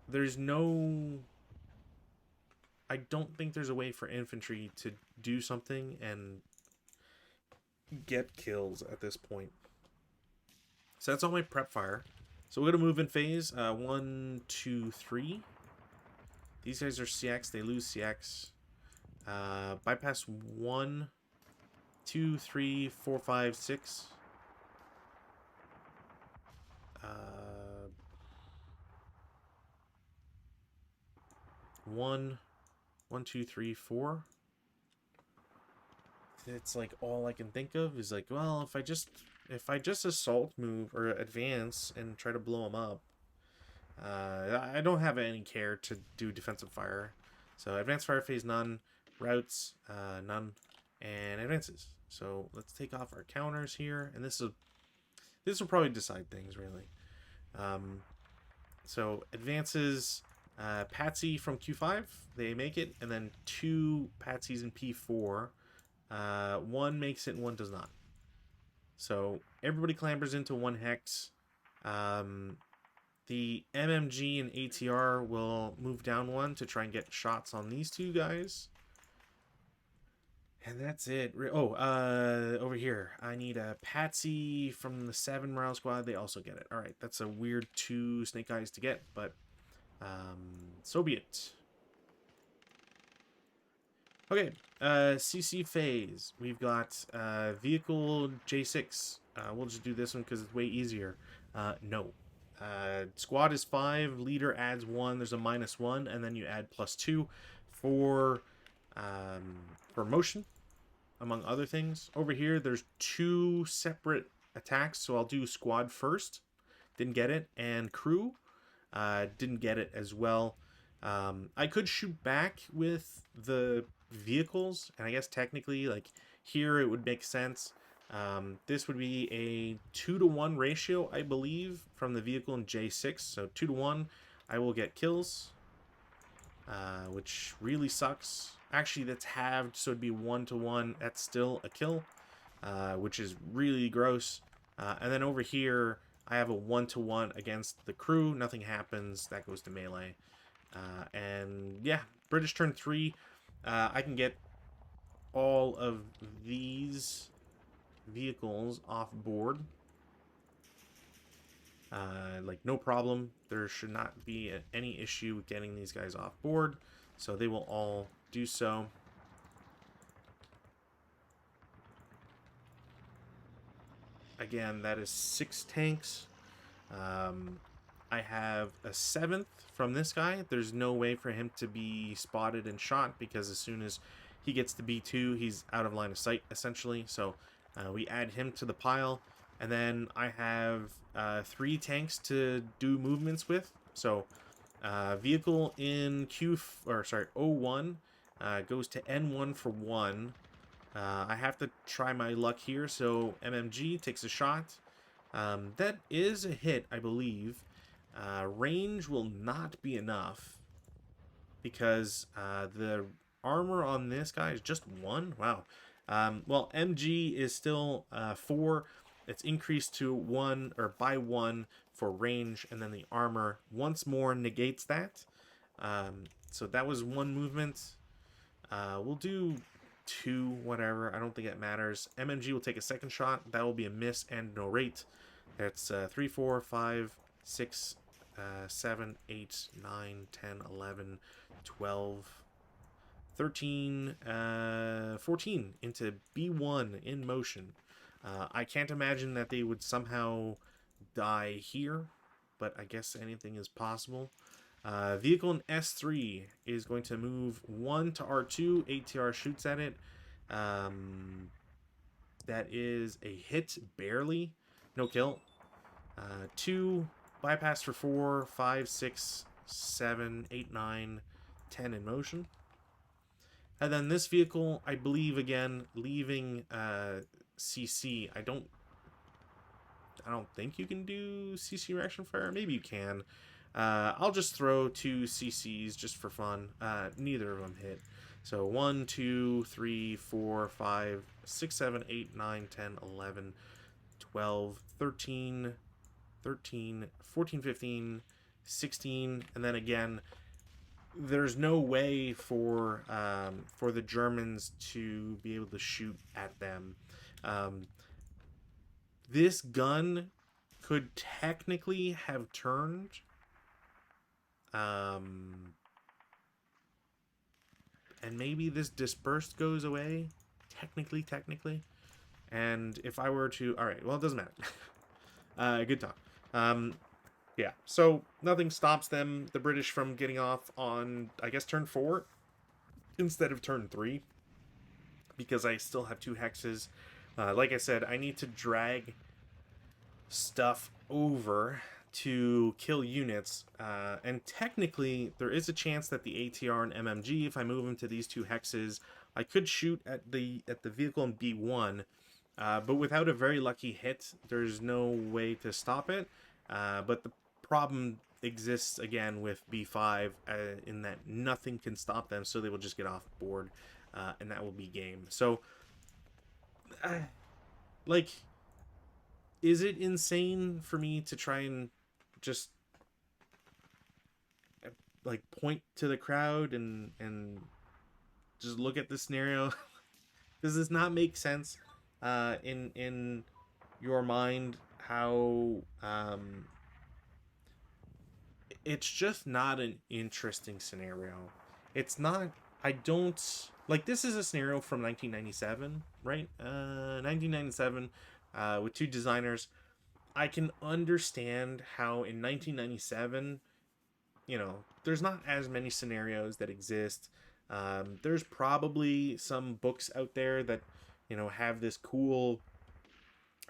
S1: there's no, I don't think there's a way for infantry to do something and get kills at this point. So that's all my prep fire. So we're going to move in phase. 1, 2, 3. These guys are CX. They lose CX. Bypass 1, 2, 3, 4, 5, 6. 1, 2, 3, 4. It's like all I can think of is like, well, if I just assault move or advance and try to blow them up, I don't have any care to do defensive fire. So advanced fire phase none, routes none, and advances. So let's take off our counters here, and this will probably decide things really. So advances, Patsy from Q5, they make it, and then 2 Patsies in P4. 1 makes it and 1 does not. So everybody clambers into 1 hex. The MMG and ATR will move down 1 to try and get shots on these 2 guys. And that's it. Oh, over here, I need a Patsy from the 7 Morale Squad. They also get it. All right, that's a weird 2 Snake Eyes to get, but so be it. Okay, CC phase. We've got vehicle J6. We'll just do this one because it's way easier. No. Squad is 5. Leader adds 1. There's a -1, and then you add +2 for motion, among other things. Over here, there's 2 separate attacks, so I'll do squad first. Didn't get it, and crew didn't get it as well. I could shoot back with the vehicles, and I guess technically, like, here it would make sense. This would be a 2-to-1 ratio, I believe, from the vehicle in J6. So 2-to-1, I will get kills, which really sucks. Actually, that's halved, so it'd be 1-to-1. That's still a kill, which is really gross. And then over here, I have a 1-to-1 against the crew. Nothing happens. That goes to melee. And yeah, British turn 3. I can get all of these vehicles off board. Like, no problem. There should not be any issue with getting these guys off board. So they will all do so. Again, that is 6 tanks. I have a 7th from this guy. There's no way for him to be spotted and shot, because as soon as he gets to B2, he's out of line of sight, essentially. So we add him to the pile. And then I have 3 tanks to do movements with. So vehicle in O1 goes to N1 for 1. I have to try my luck here, so MMG takes a shot. That is a hit, I believe. Range will not be enough, because the armor on this guy is just 1. Wow. Well, MG is still 4. It's increased to 1, or by 1 for range, and then the armor once more negates that. So that was 1 movement. We'll do 2, whatever. I don't think it matters. MMG will take a 2nd shot. That will be a miss and no rate. That's 3, 4, 5, 6, 7, 8, 9, 10, 11, 12, 13, 14 into B1 in motion. I can't imagine that they would somehow die here, but I guess anything is possible. Vehicle in S3 is going to move 1 to R2. ATR shoots at it. That is a hit, barely. No kill. 2, bypass for 4, 5, 6, 7, 8, 9, 10 in motion. And then this vehicle, I believe, again, leaving CC. I don't think you can do CC reaction fire. Maybe you can. I'll just throw 2 CCs just for fun. Neither of them hit. So 1, 2, 3, 4, 5, 6, 7, 8, 9, 10, 11, 12, 13, 14, 15, 16, and then again, there's no way for the Germans to be able to shoot at them. This gun could technically have turned. And maybe this dispersed goes away. Technically. And if I were to... Alright, well, it doesn't matter. Good talk. Yeah, so nothing stops them, the British, from getting off on, I guess, turn 4 instead of turn 3. Because I still have 2 hexes. Like I said, I need to drag stuff over to kill units, and technically there is a chance that the ATR and MMG, if I move them to these 2 hexes, I could shoot at the vehicle in B1, but without a very lucky hit, there's no way to stop it. But the problem exists again with B5, in that nothing can stop them, so they will just get off board, and that will be game. So, like, is it insane for me to try and just like point to the crowd and just look at this scenario? Does this not make sense in your mind? How it's just not an interesting scenario. It's not. I don't like, this is a scenario from 1997, right? 1997, with 2 designers. I can understand how in 1997, there's not as many scenarios that exist. There's probably some books out there that, have this cool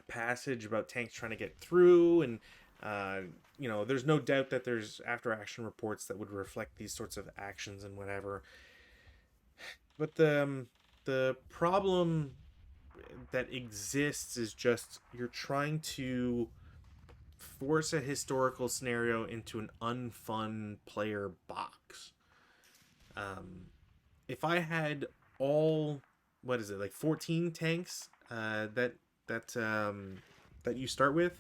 S1: passage about tanks trying to get through, and there's no doubt that there's after action reports that would reflect these sorts of actions and whatever. But the problem that exists is just you're trying to force a historical scenario into an unfun player box. If I had all, what is it, like 14 tanks that you start with,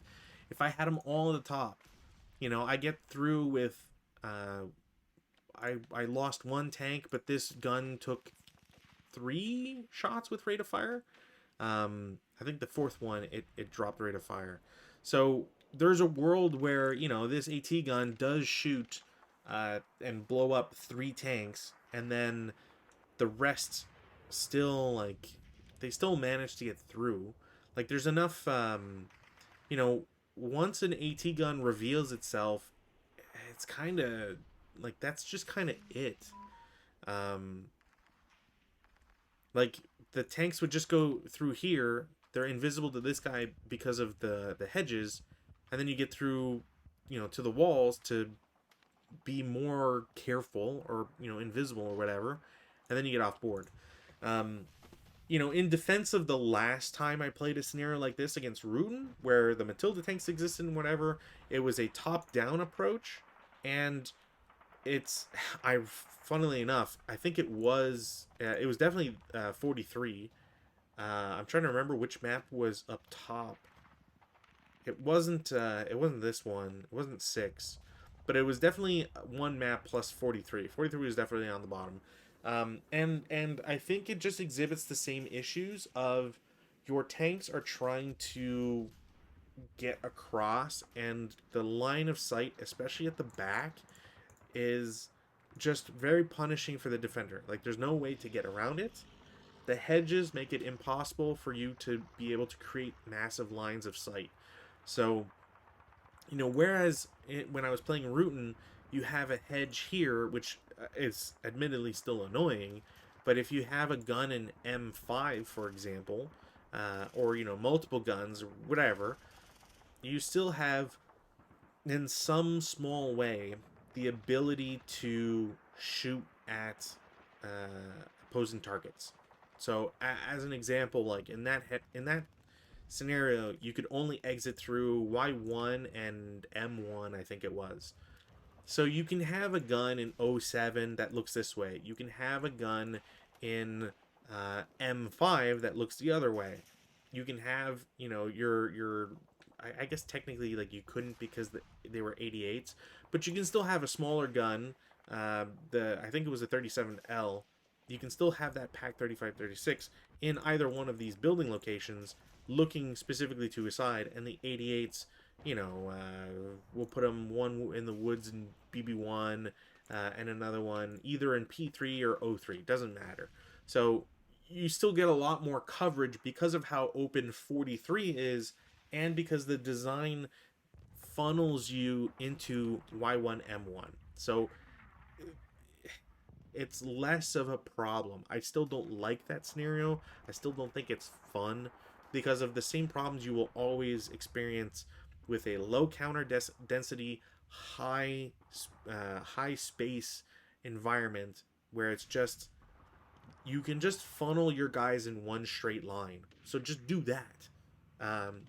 S1: if I had them all at the top, I get through with I lost one tank, but this gun took 3 shots with rate of fire. I think the fourth one it dropped rate of fire. So there's a world where this AT gun does shoot and blow up 3 tanks, and then the rest still they still manage to get through. Like there's enough. You know, once an AT gun reveals itself, it's kind of that's just kind of it. Um, like the tanks would just go through here. They're invisible to this guy because of the hedges, and then you get through, to the walls to be more careful or invisible or whatever, and then you get off board. Um, in defense of the last time I played a scenario like this against Rutan, where the Matilda tanks existed and whatever, it was a top-down approach, and it's I funnily enough, I think it was definitely 43. I'm trying to remember which map was up top. It wasn't this one. It wasn't 6, but it was definitely one map plus 43. 43 was definitely on the bottom. And I think it just exhibits the same issues of your tanks are trying to get across, and the line of sight, especially at the back, is just very punishing for the defender. Like there's no way to get around it. The hedges make it impossible for you to be able to create massive lines of sight. So, whereas when I was playing Rutan, you have a hedge here, which is admittedly still annoying, but if you have a gun in M5, for example, or multiple guns or whatever, you still have, in some small way, the ability to shoot at opposing targets. So, as an example, like in that scenario, you could only exit through Y1 and M1, I think it was. So you can have a gun in O7 that looks this way. You can have a gun in M5 that looks the other way. You can have, your I guess technically like you couldn't because they were 88s, but you can still have a smaller gun. I think it was a 37L. You can still have that Pack 35-36 in either one of these building locations, looking specifically to his side, and the 88s, we'll put them one in the woods in BB1, and another one either in P3 or O3. Doesn't matter. So you still get a lot more coverage because of how open 43 is, and because the design funnels you into Y1 M1. So it's less of a problem. I still don't like that scenario. I still don't think it's fun because of the same problems you will always experience with a low counter density, high space environment where it's just you can just funnel your guys in one straight line. So just do that.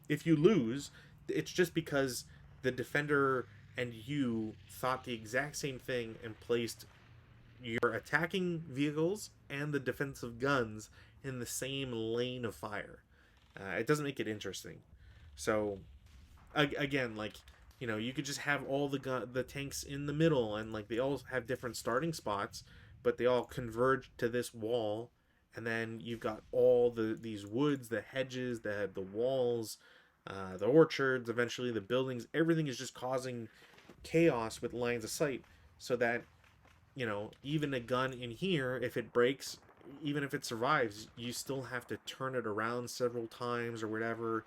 S1: If you lose, it's just because the defender and you thought the exact same thing and placed your attacking vehicles and the defensive guns in the same lane of fire. It doesn't make it interesting. So again, you could just have all the tanks in the middle, and they all have different starting spots, but they all converge to this wall, and then you've got all these woods, the hedges, the walls, the orchards, eventually the buildings. Everything is just causing chaos with lines of sight, so that even a gun in here, if it breaks, even if it survives, you still have to turn it around several times or whatever.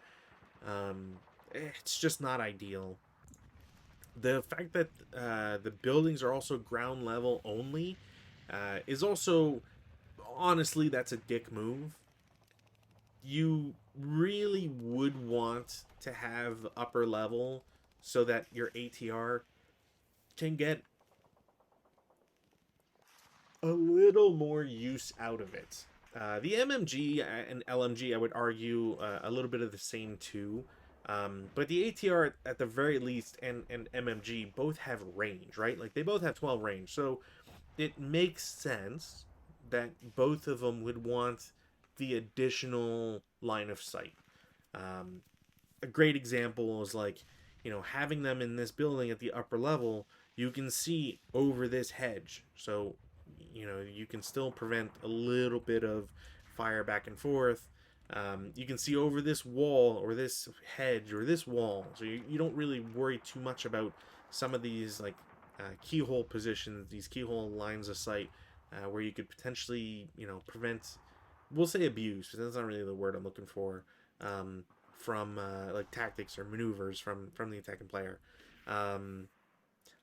S1: It's just not ideal. The fact that the buildings are also ground level only is also, honestly, that's a dick move. You really would want to have upper level so that your ATR can get a little more use out of it. The MMG and LMG, I would argue, a little bit of the same too. But the ATR, at the very least, and MMG both have range, right? Like, they both have 12 range. So it makes sense that both of them would want the additional line of sight. A great example is having them in this building at the upper level. you can see over this hedge. So, you know, you can still prevent a little bit of fire back and forth. You can see over this wall or this hedge or this wall. So you don't really worry too much about some of these like keyhole positions, these keyhole lines of sight, where you could potentially, you know, prevent, we'll say abuse, but that's not really the word I'm looking for, from like tactics or maneuvers from the attacking player. Um,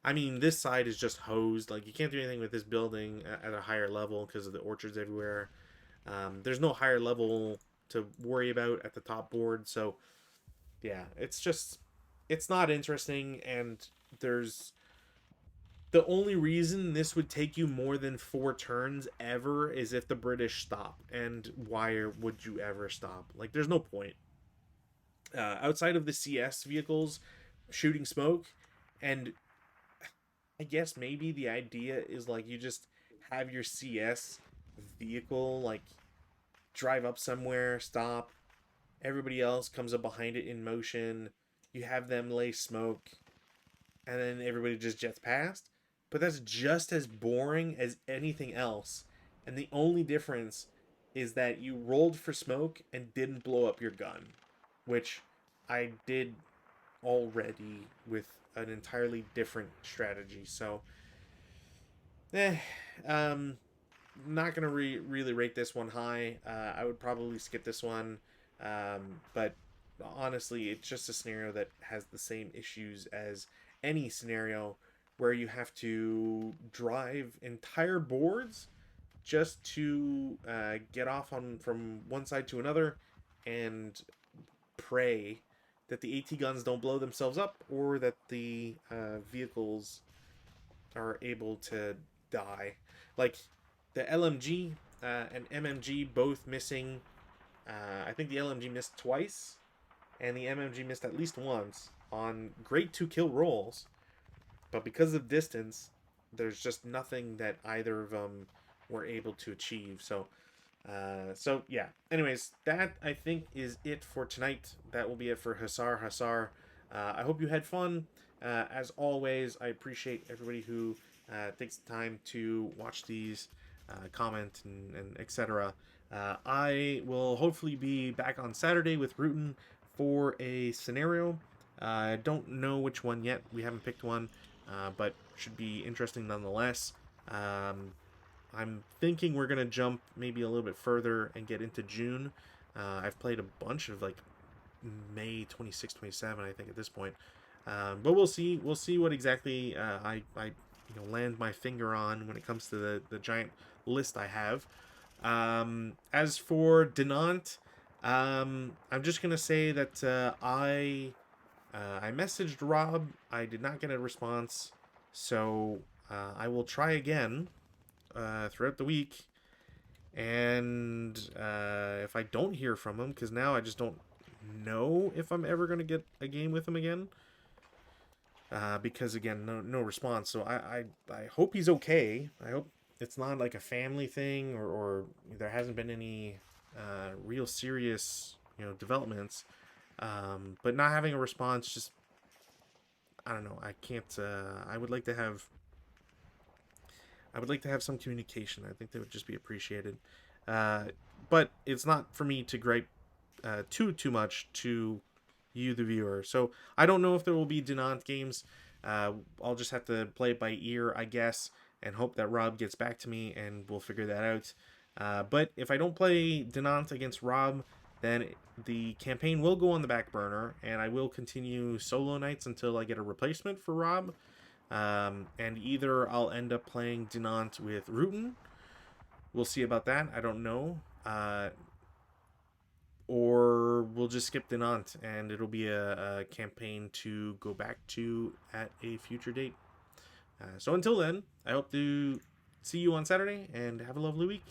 S1: I mean, this side is just hosed. Like, you can't do anything with this building at a higher level because of the orchards everywhere. There's no higher level to worry about at the top board. So, yeah, it's just, it's not interesting. And there's, the only reason this would take you more than 4 turns ever is if the British stop. And why would you ever stop? Like, there's no point. Outside of the CS vehicles shooting smoke, and I guess maybe the idea is like you just have your CS vehicle like drive up somewhere, stop, everybody else comes up behind it in motion, you have them lay smoke, and then everybody just jets past. But that's just as boring as anything else. And the only difference is that you rolled for smoke and didn't blow up your gun, which I did already with an entirely different strategy. So, eh, um, not gonna really rate this one high. I would probably skip this one, but honestly, it's just a scenario that has the same issues as any scenario where you have to drive entire boards just to get off on from one side to another and pray that the AT guns don't blow themselves up or that the vehicles are able to die. Like the LMG and MMG both missing. I think the LMG missed twice, and the MMG missed at least once on great to kill rolls. But because of distance, there's just nothing that either of them were able to achieve. So yeah. Anyways, that I think is it for tonight. That will be it for Hussar Hussar. I hope you had fun. As always, I appreciate everybody who takes the time to watch these, comment, and etc. I will hopefully be back on Saturday with Rutan for a scenario. I don't know which one yet. We haven't picked one, but should be interesting nonetheless. I'm thinking we're gonna jump maybe a little bit further and get into June. I've played a bunch of like May 26, 27, I think at this point. But we'll see. We'll see what exactly I land my finger on when it comes to the giant list I have. As for Denant, I'm just gonna say that I messaged Rob. I did not get a response, so I will try again throughout the week. And if I don't hear from him, because now I just don't know if I'm ever going to get a game with him again. Because again, no response. So I hope he's okay. I hope it's not like a family thing, or there hasn't been any real serious developments. But not having a response, just I don't know. I can't. I would like to have some communication. I think that would just be appreciated. But it's not for me to gripe too much to you, the viewer. So I don't know if there will be Denant games. I'll just have to play it by ear, I guess, and hope that Rob gets back to me, and we'll figure that out. But if I don't play Denant against Rob, then the campaign will go on the back burner, and I will continue solo nights until I get a replacement for Rob. And either I'll end up playing Denant with Rutan. We'll see about that. I don't know. Or we'll just skip Denant, and it'll be a campaign to go back to at a future date. So until then, I hope to see you on Saturday, and have a lovely week.